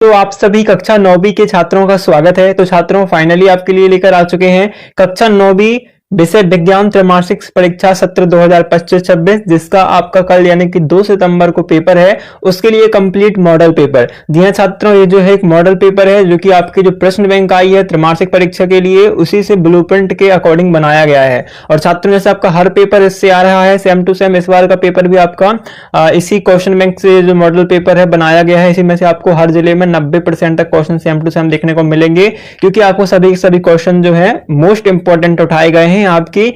तो आप सभी कक्षा 9वीं के छात्रों का स्वागत है। तो छात्रों, फाइनली आपके लिए लेकर आ चुके हैं कक्षा 9वीं विषय विज्ञान त्रैमासिक परीक्षा सत्र 2025-26, जिसका आपका कल यानी कि 2 सितंबर को पेपर है। उसके लिए कंप्लीट मॉडल पेपर। जी हाँ छात्रों, ये जो है एक मॉडल पेपर है जो कि आपकी जो प्रश्न बैंक आई है त्रैमासिक परीक्षा के लिए, उसी से ब्लूप्रिंट के अकॉर्डिंग बनाया गया है। और छात्रों, जैसे आपका हर पेपर इससे आ रहा है सेम टू सेम, इस बार का पेपर भी आपका इसी क्वेश्चन बैंक से जो मॉडल पेपर है बनाया गया है। इसी में से आपको हर जिले में 90% तक क्वेश्चन सेम टू सेम देखने को मिलेंगे, क्योंकि आपको सभी क्वेश्चन जो है मोस्ट इंपॉर्टेंट उठाए गए हैं आपकी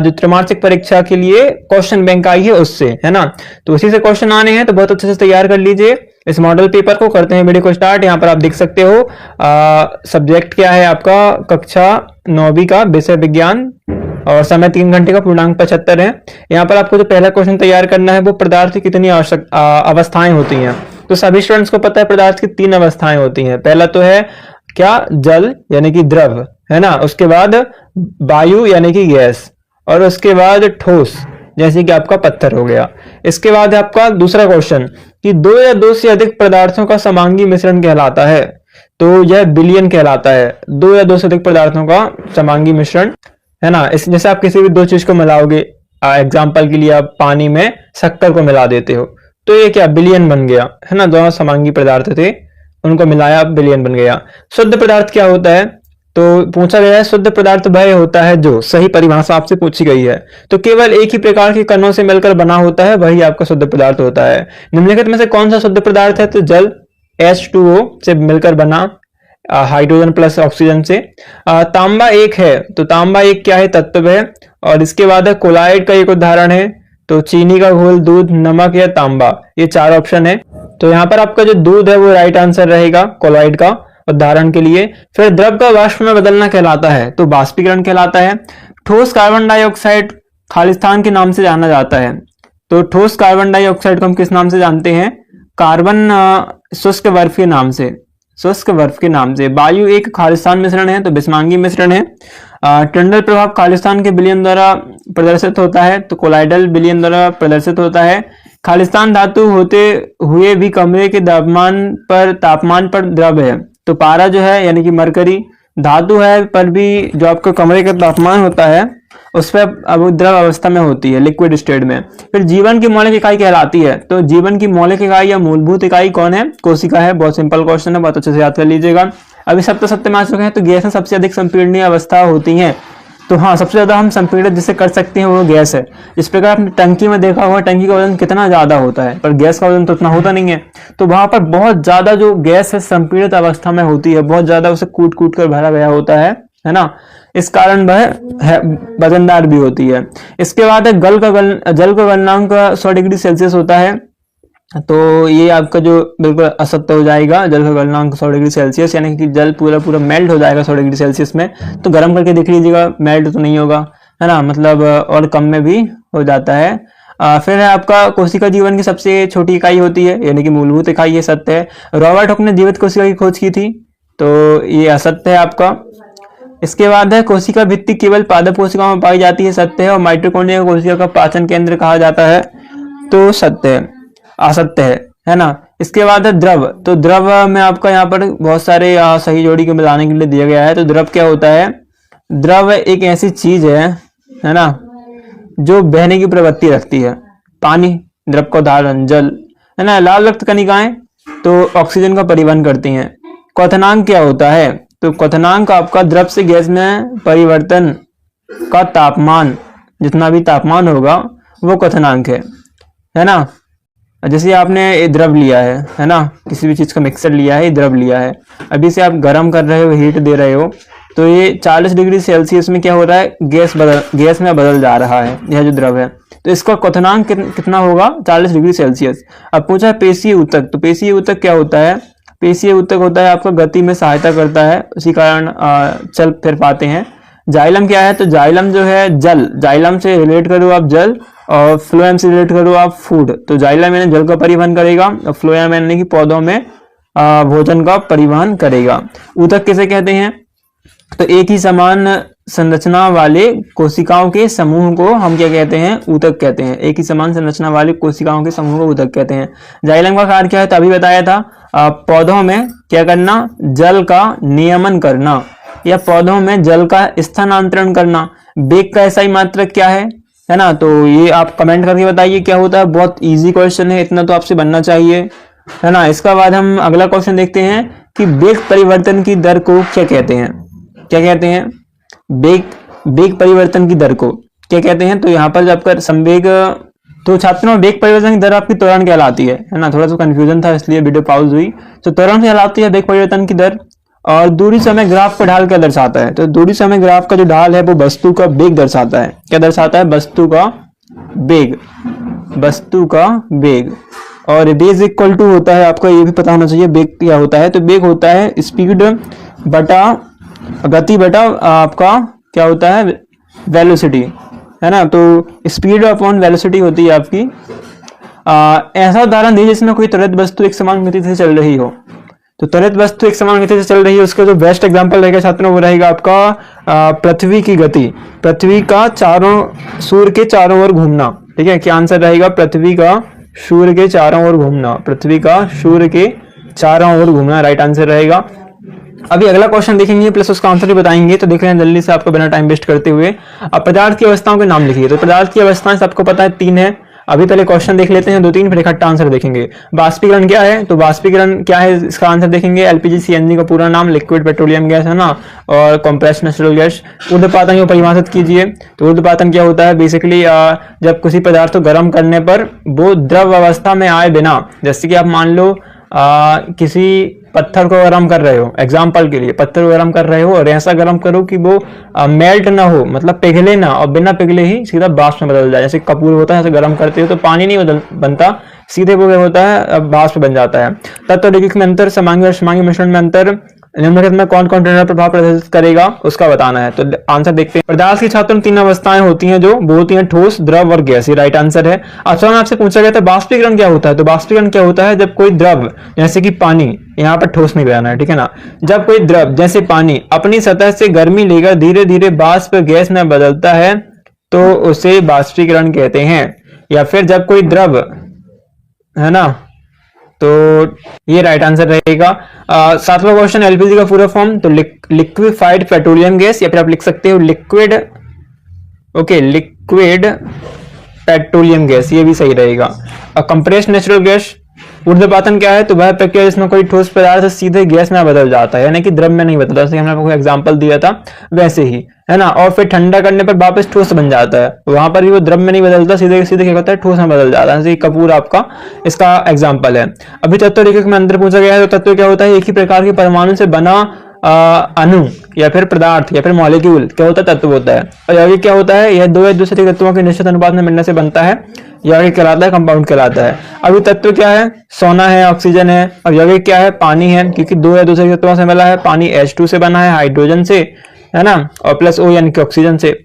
जो त्रैमासिक परीक्षा के लिए क्वेश्चन बैंक आई है उससे, है ना। तो उसी से क्वेश्चन आने हैं, तो बहुत अच्छे से तैयार कर लीजिए इस मॉडल पेपर को। करते हैं वीडियो को स्टार्ट। यहाँ पर आप देख सकते हो सब्जेक्ट क्या है आपका, कक्षा 9वीं का विषय विज्ञान, और समय 3 घंटे का, पूर्णांक 75 है। यहाँ पर आपको जो पहला क्वेश्चन तैयार करना है वो पदार्थ की कितनी अवस्थाएं होती हैं। तो सभी स्टूडेंट्स को पता है पदार्थ की 3 अवस्थाएं होती हैं। पहला तो है क्या, जल यानी कि द्रव, है ना। उसके बाद वायु यानी कि गैस, और उसके बाद ठोस जैसे कि आपका पत्थर हो गया। इसके बाद आपका दूसरा क्वेश्चन कि 2 या 2 से अधिक पदार्थों का समांगी मिश्रण कहलाता है। तो यह विलयन कहलाता है, 2 या 2 से अधिक पदार्थों का समांगी मिश्रण, है ना। इस जैसे आप किसी भी 2 चीज को मिलाओगे, एग्जाम्पल के लिए आप पानी में शक्कर को मिला देते हो, तो ये क्या, विलयन बन गया, है ना। दोनों समांगी पदार्थ थे, उनको मिलाया, विलयन बन गया। शुद्ध पदार्थ क्या होता है, तो पूछा गया है शुद्ध पदार्थ वह होता है जो, सही परिभाषा आपसे पूछी गई है, तो केवल एक ही प्रकार के कणों से मिलकर बना होता है, वही आपका शुद्ध पदार्थ होता है। निम्नलिखित में से कौन सा शुद्ध पदार्थ है, तो जल H2O से मिलकर बना, हाइड्रोजन प्लस ऑक्सीजन से। तांबा एक है, तो तांबा एक क्या है, तत्व है। और इसके बाद है कोलाइड का एक उदाहरण है, तो चीनी का घोल, दूध, नमक या तांबा, ये 4 ऑप्शन है। तो यहाँ पर आपका जो दूध है वो राइट आंसर रहेगा कोलाइड का उदाहरण के लिए। फिर द्रव का वाष्प में बदलना कहलाता है, तो वाष्पीकरण कहलाता है। ठोस कार्बन डाइऑक्साइड खालिस्तान के नाम से जाना जाता है। तो ठोस कार्बन डाइऑक्साइड को हम किस नाम से जानते हैं, कार्बन शुष्क बर्फ के नाम से, शुष्क बर्फ के नाम से। वायु एक खालिस्तान मिश्रण है, तो बिस्मांगी मिश्रण है। टंडल प्रभाव खालिस्तान के विलयन द्वारा प्रदर्शित होता है, तो कोलाइडल विलयन द्वारा प्रदर्शित होता है। खालिस्तान धातु होते हुए भी कमरे के तापमान पर द्रव है, तो पारा जो है यानी कि मरकरी धातु है, पर भी जो आपका कमरे का तापमान होता है उस पर अब द्रव अवस्था में होती है, लिक्विड स्टेट में। फिर जीवन की मौलिक इकाई कहलाती है, तो जीवन की मौलिक इकाई या मूलभूत इकाई कौन है, कोशिका है। बहुत सिंपल क्वेश्चन है, बहुत अच्छे से याद कर लीजिएगा। अभी सप्त में आ चुके हैं, तो गैस सबसे अधिक संपीड़नीय अवस्था होती है। तो हाँ, सबसे ज्यादा हम संपीड़ित जिसे कर सकते हैं वो गैस है। इस प्रकार आपने टंकी में देखा होगा, टंकी का वजन कितना ज्यादा होता है, पर गैस का वजन तो उतना होता नहीं है। तो वहां पर बहुत ज्यादा जो गैस है संपीड़ित अवस्था में होती है, बहुत ज्यादा उसे कूट कूट कर भरा गया होता है ना। इस कारण वह वजनदार भी होती है। इसके बाद है जल का गलनांक 100 डिग्री सेल्सियस होता है, तो ये आपका जो बिल्कुल असत्य हो जाएगा। जल का गलनांक 100 डिग्री सेल्सियस, यानी कि जल पूरा मेल्ट हो जाएगा 100 डिग्री सेल्सियस में। तो गर्म करके देख लीजिएगा, मेल्ट तो नहीं होगा, है ना, मतलब और कम में भी हो जाता है। फिर है आपका कोशिका जीवन की सबसे छोटी इकाई होती है, यानी कि मूलभूत इकाई, ये सत्य है। रॉबर्ट हुक ने जीवित कोशिका की खोज की थी, तो ये असत्य है आपका। इसके बाद है कोशिका भित्ति केवल पादप कोशिकाओं में पाई जाती है, सत्य है। और माइटोकॉन्ड्रिया कोशिका का पाचन केंद्र कहा जाता है, तो सत्य है, असत्य है ना। इसके बाद है द्रव, तो द्रव में आपका यहाँ पर बहुत सारे सही जोड़ी को मिलाने के लिए दिया गया है। तो द्रव क्या होता है, द्रव एक ऐसी चीज है ना, जो बहने की प्रवृत्ति रखती है। पानी द्रव का उदाहरण, जल, है ना। लाल रक्त कणिकाएं तो ऑक्सीजन का परिवहन करती हैं। क्वथनांक क्या होता है, तो क्वथनांक आपका द्रव से गैस में परिवर्तन का तापमान, जितना भी तापमान होगा वो क्वथनांक है ना। जैसे आपने द्रव लिया है ना, किसी भी चीज का मिक्सर लिया है, द्रव लिया है, अभी से आप गर्म कर रहे हो, हीट दे रहे हो, तो ये 40 डिग्री सेल्सियस में क्या हो रहा है, गैस में बदल जा रहा है, यह जो द्रव है। तो इसका क्वथनांक कितना होगा, 40 डिग्री सेल्सियस। अब पूछा है पेशीय ऊतक, तो पेशीय ऊतक क्या होता है, पेशीय ऊतक होता है आपका गति में सहायता करता है, उसी कारण चल फिर पाते हैं। जाइलम क्या है, तो जाइलम जो है जल, जाइलम से रिलेट करो आप जल, और फ्लोएम से रिलेट करो आप फूड। तो जाइलम यानी जल का परिवहन करेगा, और फ्लोएम यानी कि पौधों में भोजन का परिवहन करेगा। ऊतक किसे कहते हैं, तो एक ही समान संरचना वाले कोशिकाओं के समूह को हम क्या कहते हैं, ऊतक कहते हैं। एक ही समान संरचना वाले कोशिकाओं के समूह को ऊतक कहते हैं। जाइलम का कार्य क्या है, तो अभी बताया था, पौधों में क्या करना, जल का नियमन करना या पौधों में जल का स्थानांतरण करना। वेग का एसआई मात्रक क्या है ना, तो ये आप कमेंट करके बताइए क्या होता है। बहुत इजी क्वेश्चन है, इतना तो आपसे बनना चाहिए, है ना। इसका बाद हम अगला क्वेश्चन देखते हैं कि वेग परिवर्तन की दर को क्या कहते हैं। क्या कहते हैं, वेग परिवर्तन की दर को क्या कहते हैं। तो यहाँ पर जब कर संवेग, तो छात्रों वेग परिवर्तन की दर आपकी त्वरण कहलाती है ना। थोड़ा सा कंफ्यूजन था इसलिए वीडियो पॉज हुई। तो त्वरण कहलाती है वेग परिवर्तन की दर। और दूरी समय ग्राफ का ढाल क्या दर्शाता है, तो दूरी समय ग्राफ का जो ढाल है वो वस्तु का वेग दर्शाता है। क्या दर्शाता है, वस्तु का वेग, वस्तु का वेग। और वेग इक्वल टू होता है, आपको ये भी पता होना चाहिए वेग क्या होता है। तो वेग होता है स्पीड बटा गति बटा आपका क्या होता है, वेलोसिटी, है ना। तो स्पीड अपॉन वेलोसिटी होती है आपकी। ऐसा उदाहरण दीजिए जिसमें कोई त्वरित वस्तु एक समान गति से चल रही हो। तो त्वरित वस्तु एक समान गति से चल रही है, उसका जो बेस्ट एग्जांपल रहेगा छात्रों वो रहेगा आपका पृथ्वी की गति, पृथ्वी का सूर्य के चारों ओर घूमना। ठीक है, क्या आंसर रहेगा, पृथ्वी का सूर्य के चारों ओर घूमना, पृथ्वी का सूर्य के चारों ओर घूमना राइट आंसर रहेगा। अभी अगला क्वेश्चन देखेंगे प्लस उसका आंसर भी बताएंगे। तो देख रहे हैं जल्दी से आपको बिना टाइम वेस्ट करते हुए। अब पदार्थ की अवस्थाओं के नाम लिखिए। तो पदार्थ की अवस्थाएं सबको पता है 3 है। अभी पहले क्वेश्चन देख लेते हैं 2-3, फिर इकट्ठा आंसर देखेंगे। वाष्पीकरण क्या है, तो वाष्पीकरण क्या है इसका आंसर देखेंगे। एलपीजी सीएनजी का पूरा नाम लिक्विड पेट्रोलियम गैस है ना, और कंप्रेस्ड नेचुरल गैस। ऊर्ध्वपातन को परिभाषित कीजिए। तो ऊर्ध्वपातन क्या होता है, बेसिकली जब किसी पदार्थ को गर्म करने पर वो द्रव अवस्था में आए बिना, जैसे कि आप मान लो किसी पत्थर को गर्म कर रहे हो, एग्जाम्पल के लिए पत्थर को गर्म कर रहे हो और ऐसा गर्म करो कि वो मेल्ट ना हो, मतलब पिघले ना, और बिना पिघले ही सीधा बाष्प में बदल जाए। जैसे कपूर होता है, ऐसे गर्म करते हो तो पानी नहीं बनता, सीधे वो क्या होता है, बाष्प बन जाता है। तत्व रैखिक में अंतर, समांगी और समांगी मिश्रण में अंतर, निम्नलिखित में कौन कौन प्रभाव प्रदर्शित करेगा उसका बताना है। तो आंसर देखते हैं। पदार्थ की छात्रों 3 अवस्थाएं होती हैं जो वो होती हैं ठोस, द्रव और गैस। ये राइट आंसर है। अब सवाल आपसे पूछा गया था वाष्पीकरण क्या होता है। तो वाष्पीकरण क्या होता है, जब कोई द्रव जैसे कि पानी, यहाँ पर ठोस नहीं बनाना है, ठीक है ना। जब कोई द्रव जैसे पानी अपनी सतह से गर्मी लेकर धीरे धीरे वाष्प गैस में बदलता है तो उसे वाष्पीकरण कहते हैं। या फिर जब कोई द्रव, है ना, तो ये राइट आंसर रहेगा। 7वां क्वेश्चन, एलपीजी का पूरा फॉर्म। तो लिक्विफाइड पेट्रोलियम गैस, या फिर आप लिख सकते हो liquid, okay, liquid petroleum gas, ये भी सही रहेगा। Compressed natural gas. ऊर्ध्वपातन क्या है, तो वह प्रक्रिया जिसमें कोई ठोस पदार्थ सीधे गैस में बदल जाता है, यानी कि द्रव में नहीं बदलता, जैसे हमने आपको एग्जांपल दिया था वैसे ही, है ना। और फिर ठंडा करने पर वापस ठोस बन जाता है, वहां पर भी वो द्रव में नहीं बदलता, सीधे सीधे क्या होता है, ठोस में बदल जाता है। जैसे कपूर आपका इसका एग्जाम्पल है। अभी तत्व रैखिक में अंतर पूछा गया है। तो तत्व क्या होता है, एक ही प्रकार के परमाणु से बना अणु या फिर पदार्थ या फिर मॉलिक्यूल क्या होता है, तत्व होता है। और यौगिक क्या होता है, यह 2 या दूसरे तत्वों के निश्चित अनुपात में मिलने से बनता है, यौगिक कहलाता है, कंपाउंड कहलाता है। अभी तत्व क्या है, सोना है, ऑक्सीजन है। और यौगिक क्या है, पानी है, क्योंकि 2 या दूसरे तत्वों से मिला है। पानी H2 से बना है, हाइड्रोजन से, है ना, और प्लस O यानी कि ऑक्सीजन से।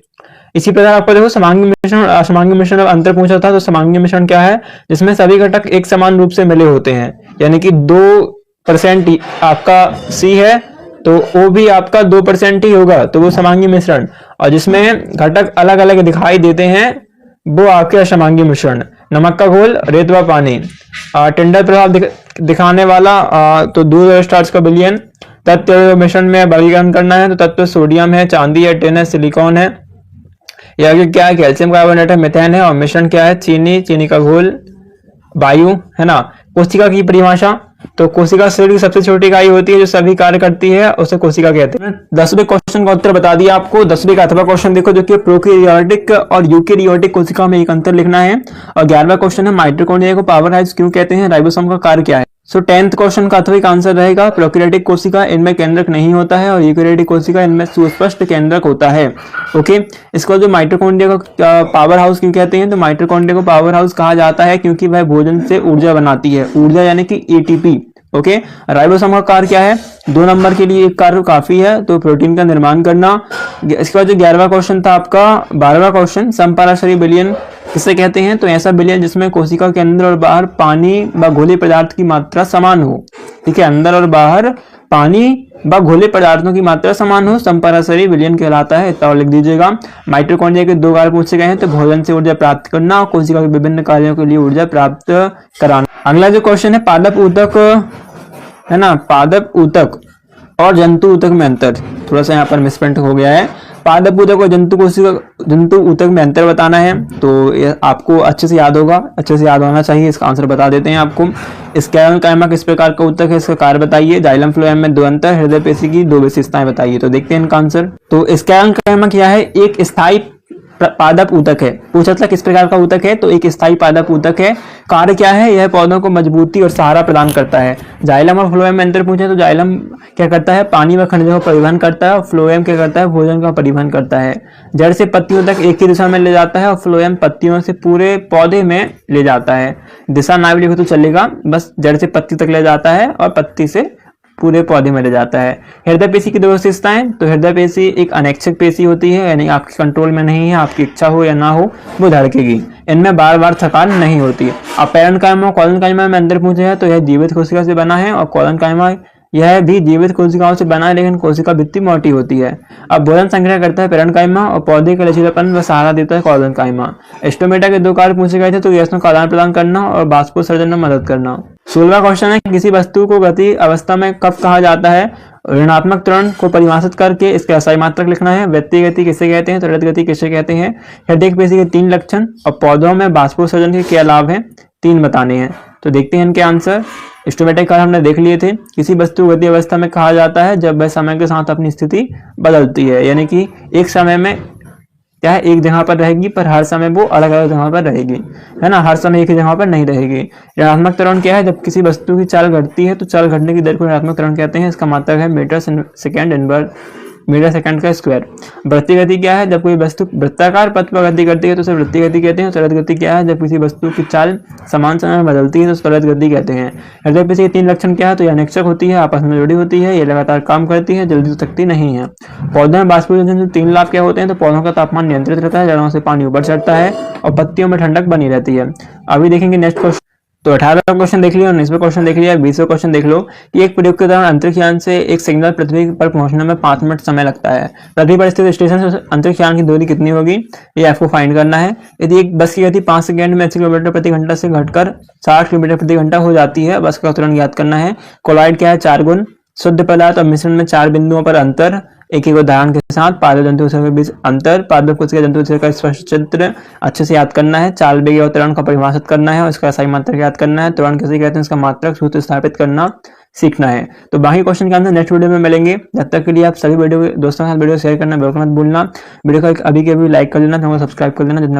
इसी प्रकार आपको देखो समांगी मिश्रण, असमांगी मिश्रण अंतर पूछा था। तो समांगी मिश्रण क्या है, जिसमें सभी घटक एक समान रूप से मिले होते हैं, यानी कि 2% आपका C है तो O भी आपका 2% ही होगा, तो वो समांगी मिश्रण। और जिसमें घटक अलग अलग दिखाई देते हैं वो आपके असमांगी मिश्रण। नमक का घोल, रेत व पानी। टिंडल प्रभाव दिखाने वाला, तो दूध स्टार्च का विलयन। तत्व मिश्रण में वर्गीकरण करना है, तो तत्व सोडियम है, चांदी है, टिन है, सिलिकॉन है। यौगिक क्या है, कैल्शियम कार्बोनेट है, मिथेन है। और मिश्रण क्या है, चीनी का घोल, वायु, है ना। कोशिका की परिभाषा, तो कोशिका शरीर की सबसे छोटी इकाई होती है जो सभी कार्य करती है, उसे कोशिका कहते हैं। 10वें क्वेश्चन का उत्तर बता दिया आपको। 10वें का 8वां क्वेश्चन देखो, जो कि प्रोकैरियोटिक और यूकैरियोटिक कोशिका में एक अंतर लिखना है। और 11वां क्वेश्चन है, माइटोकॉन्ड्रिया को पावर हाउस क्यों कहते हैं, राइबोसोम का कार्य क्या है। सो 10th क्वेश्चन का 8वां का आंसर रहेगा, प्रोकैरियोटिक कोशिका इनमें केंद्रक नहीं होता है और यूकैरियोटिक कोशिका इनमें सुस्पष्ट केंद्रक होता है। ओके, इसको जो माइटोकॉन्ड्रिया का पावर हाउस क्यों कहते हैं, तो माइटोकॉन्ड्रिया को पावर हाउस कहा जाता है क्योंकि वह भोजन से ऊर्जा बनाती है, ऊर्जा यानी कि एटीपी। ओके, राइबोसोम का कार्य क्या है, 2 नंबर के लिए एक कार्य काफी है, तो प्रोटीन का निर्माण करना। इसके बाद जो 11वां क्वेश्चन था आपका, 12वां क्वेश्चन, समपराशरी विलयन किसे कहते हैं, तो ऐसा विलयन जिसमें कोशिका के अंदर और बाहर पानी व घोले पदार्थ की मात्रा समान हो। ठीक है, अंदर और बाहर पानी व घोले पदार्थों की मात्रा समान हो, समपराशरी विलयन कहलाता है। इतना लिख दीजिएगा। माइटोकॉन्ड्रिया के 2 कार्य पूछे गए हैं, तो भोजन से ऊर्जा प्राप्त करना और कोशिका के विभिन्न कार्यों के लिए ऊर्जा प्राप्त कराना। अगला जो क्वेश्चन है, पादप ऊतक है ना। पादप ऊतक और जंतु ऊतक में अंतर, थोड़ा सा यहाँ पर मिसप्रिंट हो गया है। पादप ऊतक और जंतु ऊतक में अंतर बताना है, तो ये आपको अच्छे से याद होगा, अच्छे से याद होना चाहिए। इसका आंसर बता देते हैं आपको। स्क्लेरल कायमा किस प्रकार का ऊतक है, इसका कार्य बताइए। जाइलम फ्लोएम में 2 अंतर, हृदय पेशी की 2 विशेषताएं बताइए। तो देखते हैं इनका आंसर। तो स्क्लेरल कायमा क्या है, एक स्थायी पादप ऊतक है। पूछा था किस प्रकार का ऊतक है, तो एक स्थायी पादप ऊतक है। कार्य क्या है, यह पौधों को मजबूती और सहारा प्रदान करता है। जाइलम और फ्लोएम में अंतर पूछे तो जाइलम क्या करता है, पानी व खनिजों का परिवहन करता है, और फ्लोएम क्या करता है, भोजन का परिवहन करता है। जड़ से पत्तियों तक एक ही दिशा में ले जाता है, और फ्लोएम पत्तियों से पूरे पौधे में ले जाता है। दिशा ना भी लिखो तो चलेगा, बस जड़ से पत्ती तक ले जाता है और पत्ती से पूरे पौधे में ले जाता है। हृदय पेशी की 2 विशेषताएं, तो हृदय पेशी एक अनैच्छिक पेशी होती है, यानी आपके कंट्रोल में नहीं है, आपकी इच्छा हो या ना हो वो धड़केगी। इनमें बार बार थकान नहीं होती। अब पैरन कायमा और कॉलन कायमा में अंदर पूछे है, तो यह जीवित कोशिका से बना है, और कॉलन कायमा यह भी जीवित कोशिकाओं से बना है, लेकिन कोशिका भित्ति मोटी होती है। अब भोजन संग्रह करता है पैरन कायमा, और पौधे के लचीलापन व सहारा देता है कॉलन कायमा। स्टोमेटा के 2 कार्य पूछे गए थे, तो गैसों का आदान प्रदान करना और बाष्पोत्सर्जन में मदद करना। 16वां क्वेश्चन है, किसी वस्तु को गति अवस्था में कब कहा जाता है। ऋणात्मक त्वरण को परिभाषित करके इसके असाई मात्रक लिखना है। वृत्तीय गति किसे कहते हैं, त्वरित गति किसे कहते हैं। हृदय पेशी के 3 लक्षण और पौधों में बाष्पोत्सर्जन के क्या लाभ हैं, 3 बताने हैं। तो देखते हैं इनके आंसर। स्टोमेटिक कार्य हमने देख लिए थे। किसी वस्तु गति अवस्था में कहा जाता है जब वह समय के साथ अपनी स्थिति बदलती है, यानी कि एक समय में क्या है, एक जगह पर रहेगी, पर हर समय वो अलग अलग जगह पर रहेगी, है ना, हर समय एक ही जगह पर नहीं रहेगी। ऋणात्मक त्वरण क्या है, जब किसी वस्तु की चाल घटती है तो चाल घटने की दर को ऋणात्मक त्वरण कहते हैं। इसका मात्रक है metre second inverse metre second का स्क्वायर। वृत्तीय गति क्या है, जब कोई वस्तु वृत्ताकार पथ पर गति करती है तो उसे वृत्तीय गति कहते हैं। त्वरित गति क्या है, जब किसी वस्तु की चाल समान समय में बदलती है तो त्वरित गति कहते हैं। हृदय पेशी के 3 लक्षण क्या है, तो यह अनैच्छिक होती है, आपस में जुड़ी होती है, ये लगातार काम करती है, जल्दी तो थकती नहीं है। पौधों में बाष्पोत्सर्जन से 3 लाभ क्या होते हैं, तो पौधों का तापमान नियंत्रित रहता है, जड़ों से पानी ऊपर चढ़ता है, और पत्तियों में ठंडक बनी रहती है। अभी देखेंगे नेक्स्ट क्वेश्चन। तो 18वां क्वेश्चन देख लिया, 19वां क्वेश्चन देख लिया, 20वां क्वेश्चन देख लो कि एक प्रयोग के दौरान अंतरिक्ष यान से एक सिग्नल पृथ्वी पर पहुंचने में 5 मिनट समय लगता है। पृथ्वी पर स्थित स्टेशन से अंतरिक्ष यान की दूरी कितनी होगी, ये आपको फाइंड करना है। यदि एक बस की गति 5 सेकंड में 80 किलोमीटर प्रति घंटा से घटकर 60 किलोमीटर प्रति घंटा हो जाती है, बस का तुरंत याद करना है। कोलॉइड क्या है, 4 गुण। शुद्ध पदार्थ और मिश्रण में 4 बिंदुओं पर अंतर, एक उदाहरण के साथ। पादप जंतु के बीच अंतर, पादप कोशिका जंतु का स्पष्ट चित्र अच्छे से याद करना है। चाल वेग और त्वरण का परिभाषित करना है और इसका सही मात्रक याद करना है। त्वरण किसे कहते हैं, इसका मात्रक सूत्र स्थापित करना सीखना है। तो बाकी क्वेश्चन के आंसर नेक्स्ट वीडियो में मिलेंगे। जब तक के लिए आप सभी वीडियो दोस्तों के साथ वीडियो शेयर करना बिल्कुल मत भूलना। वीडियो को अभी के अभी लाइक कर लेना, चैनल को सब्सक्राइब कर लेना। जितना